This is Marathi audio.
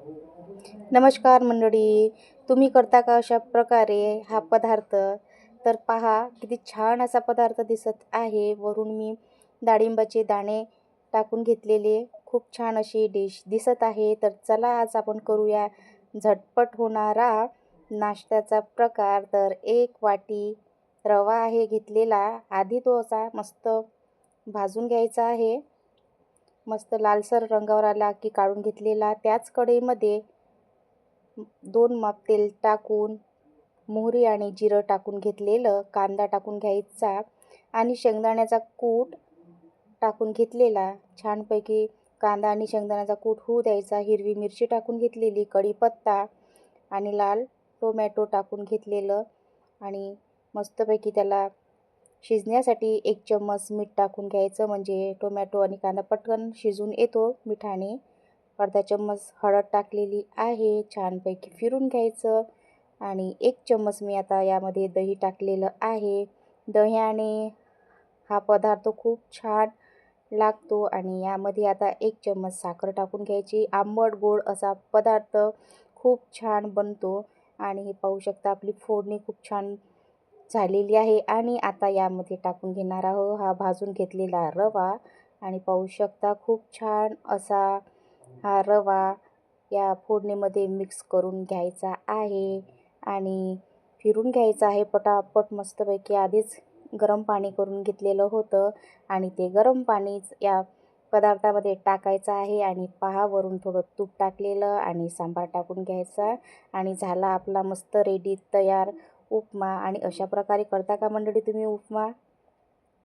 नमस्कार मंडळी, तुम्ही करता का अशा प्रकारे हा पदार्थ? तर पहा किती छान असा पदार्थ दिसत आहे. वरून मी डाळिंबाचे दाणे टाकून घेतलेले खूप छान अशी डिश दिसत आहे. तर चला आज आपण करूया झटपट होणारा नाश्त्याचा प्रकार. तर 1 वाटी रवा आहे घेतलेला. आधी तो असा मस्त भाजून घ्यायचा आहे. मस्त लालसर रंगावर आला की काढून घेतलेला. त्याच कढईमध्ये 2 माप तेल टाकून मोहरी आणि जिरं टाकून घेतलेलं, कांदा टाकून घ्यायचा आणि शेंगदाण्याचा कूट टाकून घेतलेला. छानपैकी कांदा आणि शेंगदाण्याचा कूट होऊ द्यायचा. हिरवी मिरची टाकून घेतलेली, कढीपत्ता आणि लाल टोमॅटो टाकून घेतलेलं आणि मस्तपैकी त्याला शिजण्यासाठी 1 चम्मच मीठ टाकून घ्यायचं, म्हणजे टोमॅटो आणि कांदा पटकन शिजून येतो मिठाने. अर्धा चम्मच हळद टाकलेली आहे. छानपैकी फिरून घ्यायचं आणि 1 चम्मच मी आता यामध्ये दही टाकलेलं आहे. दह्याने हा पदार्थ खूप छान लागतो आणि यामध्ये आता 1 चम्मच साखर टाकून घ्यायची. आंबट गोड असा पदार्थ खूप छान बनतो आणि हे पाहू शकता आपली फोडणी खूप छान झालेली आहे. आणि आता यामध्ये टाकून घेणार आहोत हा भाजून घेतलेला रवा आणि पाहू शकता खूप छान असा हा रवा या फोडणीमध्ये मिक्स करून घ्यायचा आहे आणि फिरून घ्यायचा आहे पटापट. मस्तपैकी आधीच गरम पाणी करून घेतलेलं होतं आणि ते गरम पाणीच या पदार्थामध्ये टाकायचं आहे आणि पहा वरून थोडं तूप टाकलेलं आणि सांबार टाकून घ्यायचा आणि झाला आपला मस्त रेडी तयार उपमा. आणि अशा प्रकारे करता का मंडळी तुम्ही उपमा?